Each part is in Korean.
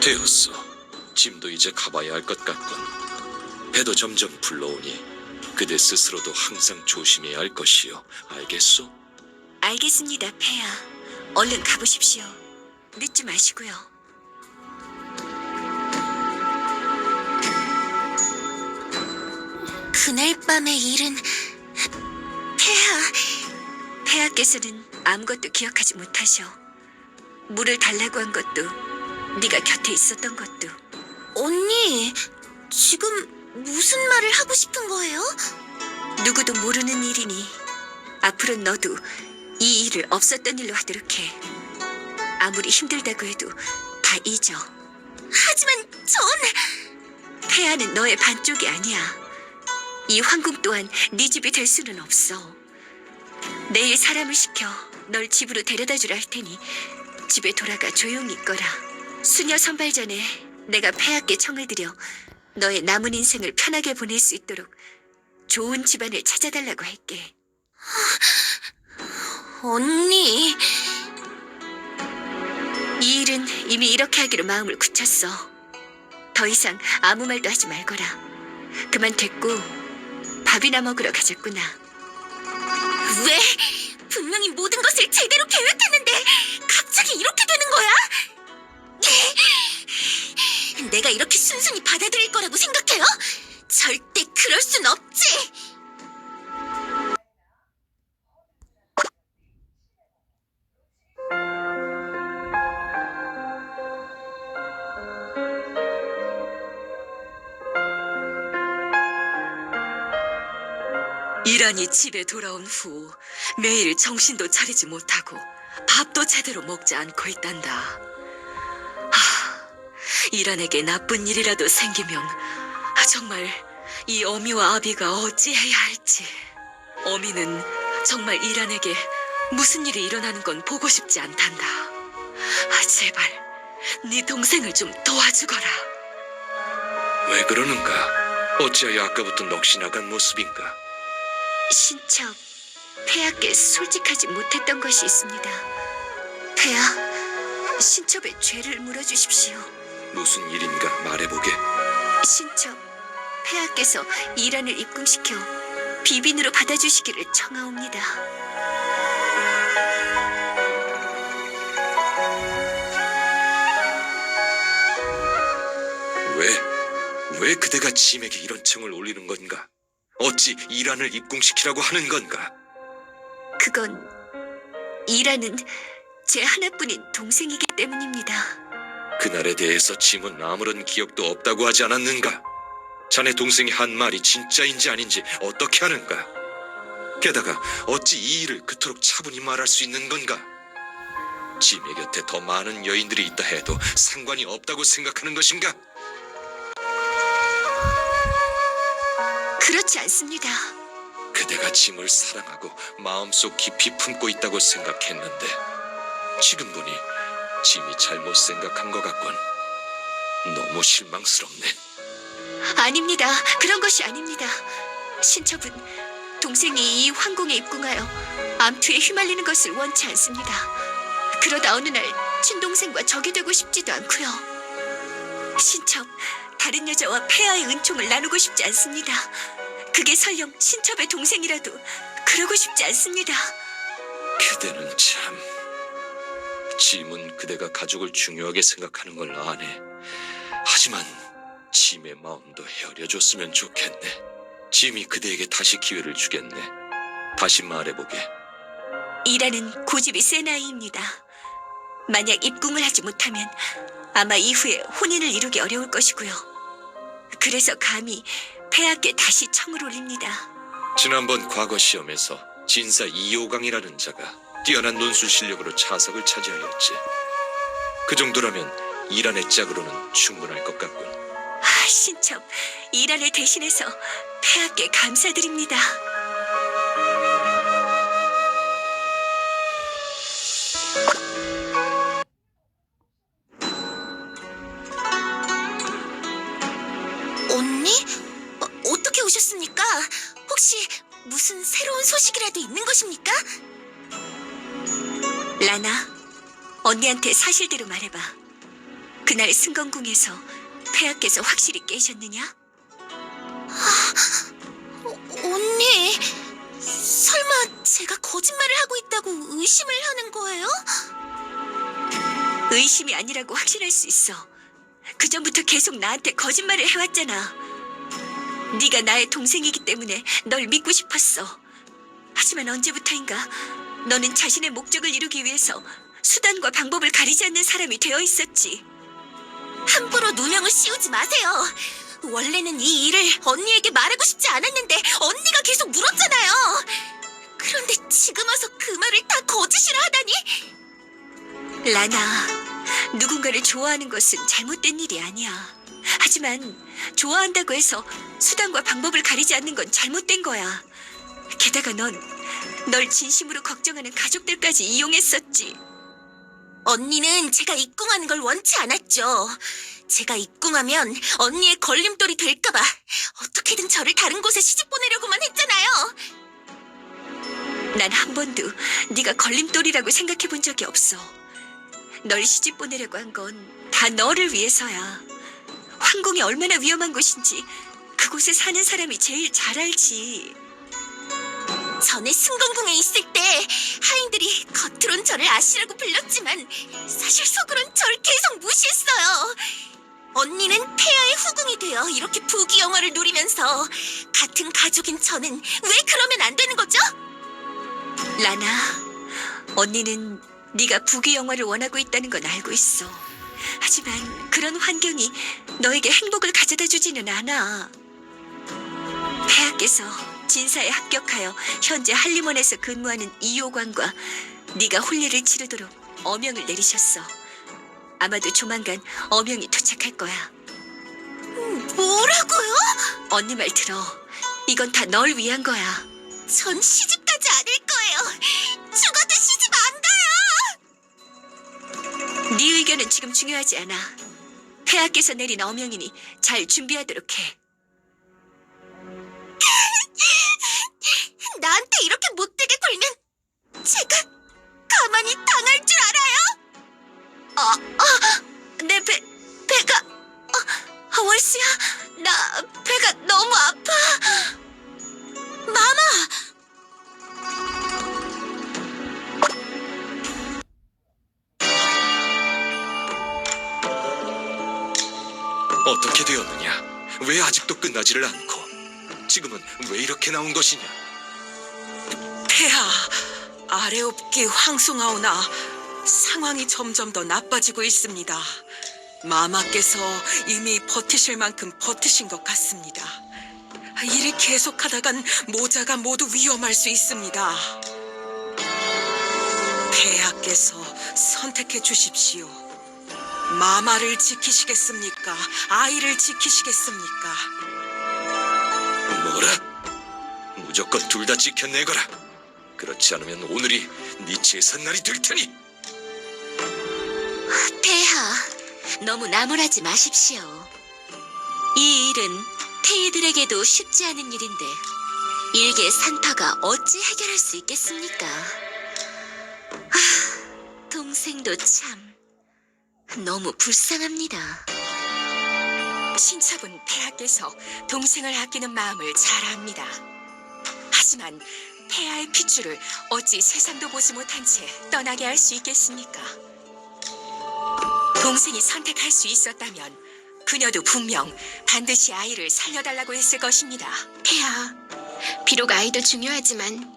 되었어. 짐도 이제 가봐야 할 것 같군. 해도 점점 불러오니 그대 스스로도 항상 조심해야 할 것이요. 알겠소? 알겠습니다, 폐하. 얼른 가보십시오. 늦지 마시고요. 그날 밤의 일은 폐하께서는 아무것도 기억하지 못하셔. 물을 달라고 한 것도, 네가 곁에 있었던 것도. 언니, 지금 무슨 말을 하고 싶은 거예요? 누구도 모르는 일이니 앞으로 너도 이 일을 없었던 일로 하도록 해. 아무리 힘들다고 해도 다 잊어. 하지만 폐하는 너의 반쪽이 아니야. 이 황궁 또한 네 집이 될 수는 없어. 내일 사람을 시켜 널 집으로 데려다 주라 할 테니 집에 돌아가 조용히 있거라. 수녀 선발 전에 내가 폐하께 청을 드려 너의 남은 인생을 편하게 보낼 수 있도록 좋은 집안을 찾아달라고 할게. 언니, 이 일은 이미 이렇게 하기로 마음을 굳혔어. 더 이상 아무 말도 하지 말거라. 그만 됐고 밥이나 먹으러 가자꾸나. 왜? 분명히 모든 것을 제대로 계획했는데 갑자기 이렇게 되는 거야? 내가 이렇게 순순히 받아들일 거라고 생각해요? 절대 그럴 순 없지! 이란이 집에 돌아온 후 매일 정신도 차리지 못하고 밥도 제대로 먹지 않고 있단다. 이란에게 나쁜 일이라도 생기면 정말 이 어미와 아비가 어찌해야 할지. 어미는 정말 이란에게 무슨 일이 일어나는 건 보고 싶지 않단다. 제발 네 동생을 좀 도와주거라. 왜 그러는가? 어찌하여 아까부터 넋이 나간 모습인가? 신첩, 폐하께 솔직하지 못했던 것이 있습니다. 폐하, 신첩의 죄를 물어주십시오. 무슨 일인가 말해보게. 신첩, 폐하께서 이란을 입궁시켜 비빈으로 받아주시기를 청하옵니다. 왜 그대가 짐에게 이런 청을 올리는 건가? 어찌 이란을 입궁시키라고 하는 건가? 그건 이란은 제 하나뿐인 동생이기 때문입니다. 그날에 대해서 짐은 아무런 기억도 없다고 하지 않았는가? 자네 동생이 한 말이 진짜인지 아닌지 어떻게 하는가? 게다가 어찌 이 일을 그토록 차분히 말할 수 있는 건가? 짐의 곁에 더 많은 여인들이 있다 해도 상관이 없다고 생각하는 것인가? 그렇지 않습니다. 그대가 짐을 사랑하고 마음속 깊이 품고 있다고 생각했는데 지금 보니 짐이 잘못 생각한 것 같군. 너무 실망스럽네. 아닙니다. 그런 것이 아닙니다. 신첩은 동생이 이 황궁에 입궁하여 암투에 휘말리는 것을 원치 않습니다. 그러다 어느 날 친동생과 적이 되고 싶지도 않고요. 신첩, 다른 여자와 폐하의 은총을 나누고 싶지 않습니다. 그게 설령 신첩의 동생이라도 그러고 싶지 않습니다. 그대는 참... 짐은 그대가 가족을 중요하게 생각하는 걸 아네. 하지만 짐의 마음도 헤아려줬으면 좋겠네. 짐이 그대에게 다시 기회를 주겠네. 다시 말해보게. 이란은 고집이 센 아이입니다. 만약 입궁을 하지 못하면 아마 이후에 혼인을 이루기 어려울 것이고요. 그래서 감히 폐하께 다시 청을 올립니다. 지난번 과거 시험에서 진사 이호강이라는 자가 뛰어난 논술 실력으로 차석을 차지하였지. 그 정도라면 이란의 짝으로는 충분할 것 같군. 신첩, 이란을 대신해서 폐하께 감사드립니다. 언니? 어떻게 오셨습니까? 혹시 무슨 새로운 소식이라도 있는 것입니까? 라나, 언니한테 사실대로 말해봐. 그날 승건궁에서 폐하께서 확실히 깨셨느냐? 언니, 설마 제가 거짓말을 하고 있다고 의심을 하는 거예요? 의심이 아니라고 확신할 수 있어. 그전부터 계속 나한테 거짓말을 해왔잖아. 네가 나의 동생이기 때문에 널 믿고 싶었어. 하지만 언제부터인가 너는 자신의 목적을 이루기 위해서 수단과 방법을 가리지 않는 사람이 되어 있었지. 함부로 누명을 씌우지 마세요. 원래는 이 일을 언니에게 말하고 싶지 않았는데 언니가 계속 물었잖아요. 그런데 지금 와서 그 말을 다 거짓이라 하다니? 라나, 누군가를 좋아하는 것은 잘못된 일이 아니야. 하지만 좋아한다고 해서 수단과 방법을 가리지 않는 건 잘못된 거야. 게다가 넌 널 진심으로 걱정하는 가족들까지 이용했었지. 언니는 제가 입궁하는 걸 원치 않았죠. 제가 입궁하면 언니의 걸림돌이 될까봐 어떻게든 저를 다른 곳에 시집 보내려고만 했잖아요. 난 한 번도 네가 걸림돌이라고 생각해 본 적이 없어. 널 시집 보내려고 한 건 다 너를 위해서야. 황궁이 얼마나 위험한 곳인지 그곳에 사는 사람이 제일 잘 알지. 전에 승건궁에 있을 때 하인들이 겉으론 저를 아씨라고 불렀지만 사실 속으론 절 계속 무시했어요. 언니는 폐하의 후궁이 되어 이렇게 부귀영화를 누리면서 같은 가족인 저는 왜 그러면 안 되는 거죠? 라나, 언니는 네가 부귀영화를 원하고 있다는 건 알고 있어. 하지만 그런 환경이 너에게 행복을 가져다 주지는 않아. 폐하께서 진사에 합격하여 현재 한림원에서 근무하는 이호관과 네가 혼례를 치르도록 어명을 내리셨어. 아마도 조만간 어명이 도착할 거야. 뭐라고요? 언니 말 들어. 이건 다 널 위한 거야. 전 시집 가지 않을 거예요. 죽어도 시집 안 가요. 네 의견은 지금 중요하지 않아. 폐하께서 내린 어명이니 잘 준비하도록 해. 나한테 이렇게 못되게 굴면 제가 가만히 당할 줄 알아요? 내 배가 월수야, 나 배가 너무 아파. 마마! 어떻게 되었느냐? 왜 아직도 끝나지를 않고? 지금은 왜 이렇게 나온 것이냐? 폐하, 아래옵기 황송하오나 상황이 점점 더 나빠지고 있습니다. 마마께서 이미 버티실 만큼 버티신 것 같습니다. 일이 계속하다간 모자가 모두 위험할 수 있습니다. 폐하께서 선택해 주십시오. 마마를 지키시겠습니까? 아이를 지키시겠습니까? 뭐라? 무조건 둘 다 지켜내거라. 그렇지 않으면 오늘이 네 제삿날이 될 테니. 폐하, 너무 나무라지 마십시오. 이 일은 태이들에게도 쉽지 않은 일인데 일개 산파가 어찌 해결할 수 있겠습니까? 동생도 참 너무 불쌍합니다. 신첩은 폐하께서 동생을 아끼는 마음을 잘 압니다. 하지만 폐하의 핏줄을 어찌 세상도 보지 못한 채 떠나게 할 수 있겠습니까? 동생이 선택할 수 있었다면 그녀도 분명 반드시 아이를 살려달라고 했을 것입니다. 폐하, 비록 아이도 중요하지만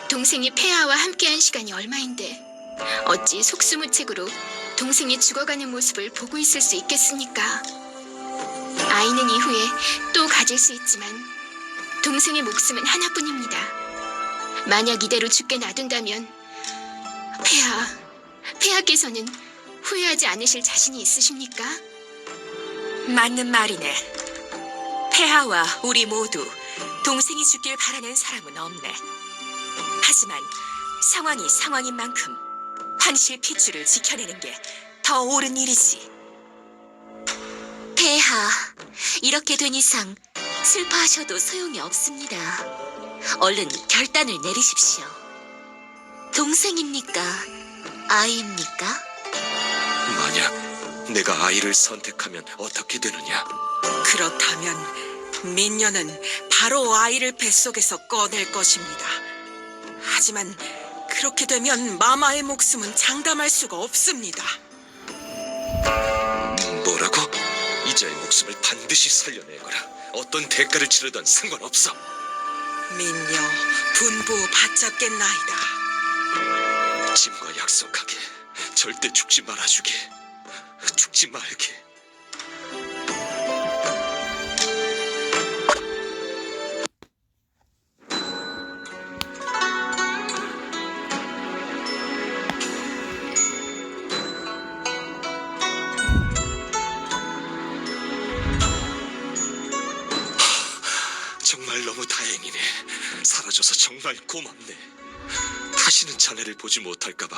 동생이 폐하와 함께한 시간이 얼마인데 어찌 속수무책으로 동생이 죽어가는 모습을 보고 있을 수 있겠습니까? 아이는 이후에 또 가질 수 있지만 동생의 목숨은 하나뿐입니다. 만약 이대로 죽게 놔둔다면 폐하께서는 후회하지 않으실 자신이 있으십니까? 맞는 말이네. 폐하와 우리 모두 동생이 죽길 바라는 사람은 없네. 하지만 상황이 상황인 만큼 황실 핏줄을 지켜내는 게 더 옳은 일이지. 폐하, 이렇게 된 이상 슬퍼하셔도 소용이 없습니다. 얼른 결단을 내리십시오. 동생입니까? 아이입니까? 만약 내가 아이를 선택하면 어떻게 되느냐? 그렇다면 민녀는 바로 아이를 뱃속에서 꺼낼 것입니다. 하지만 그렇게 되면 마마의 목숨은 장담할 수가 없습니다. 뭐라고? 이자의 목숨을 반드시 살려내거라. 어떤 대가를 치르든 상관없어. 민녀 분부 받잡겠나이다. 짐과 약속하게 절대 죽지 말아주게. 죽지 말게. 정말 너무 다행이네. 사라져서 정말 고맙네. 다시는 자네를 보지 못할까봐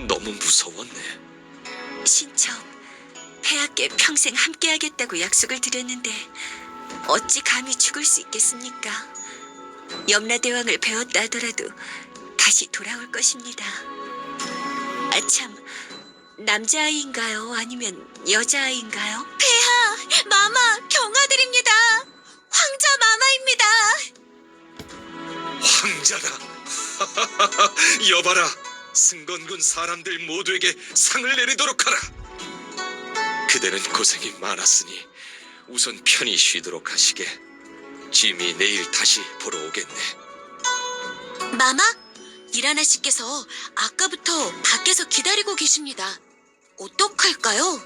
너무 무서웠네. 신첩, 폐하께 평생 함께하겠다고 약속을 드렸는데 어찌 감히 죽을 수 있겠습니까? 염라대왕을 배웠다 하더라도 다시 돌아올 것입니다. 아참, 남자아이인가요? 아니면 여자아이인가요? 폐하, 마마, 경화드립니다. 황자 마마입니다. 황자라. 여봐라. 승건군 사람들 모두에게 상을 내리도록 하라. 그대는 고생이 많았으니 우선 편히 쉬도록 하시게. 짐이 내일 다시 보러 오겠네. 마마, 이라나 씨께서 아까부터 밖에서 기다리고 계십니다. 어떡할까요?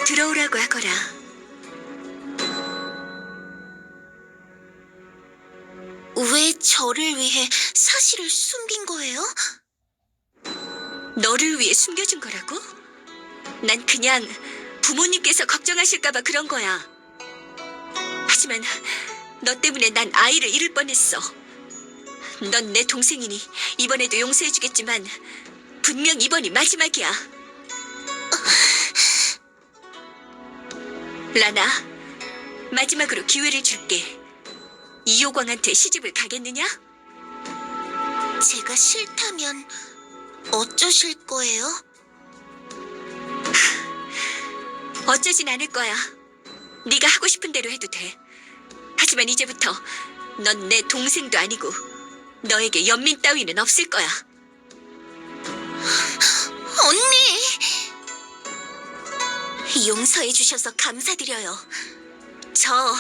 들어오라고 하거라. 왜 저를 위해 사실을 숨긴 거예요? 너를 위해 숨겨준 거라고? 난 그냥 부모님께서 걱정하실까봐 그런 거야. 하지만 너 때문에 난 아이를 잃을 뻔했어. 넌 내 동생이니 이번에도 용서해주겠지만 분명 이번이 마지막이야. 라나, 마지막으로 기회를 줄게. 이효광한테 시집을 가겠느냐? 제가 싫다면 어쩌실 거예요? 어쩌진 않을 거야. 네가 하고 싶은 대로 해도 돼. 하지만 이제부터 넌 내 동생도 아니고 너에게 연민 따위는 없을 거야. 언니! 용서해 주셔서 감사드려요. 저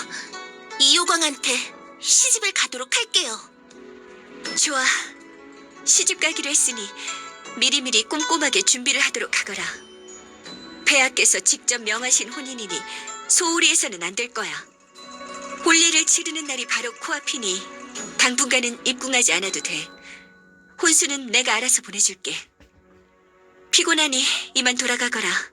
이효광한테 시집을 가도록 할게요. 좋아. 시집 가기로 했으니 미리미리 꼼꼼하게 준비를 하도록 하거라. 폐하께서 직접 명하신 혼인이니 소홀히 해서는 안 될 거야. 혼례를 치르는 날이 바로 코앞이니 당분간은 입궁하지 않아도 돼. 혼수는 내가 알아서 보내줄게. 피곤하니 이만 돌아가거라.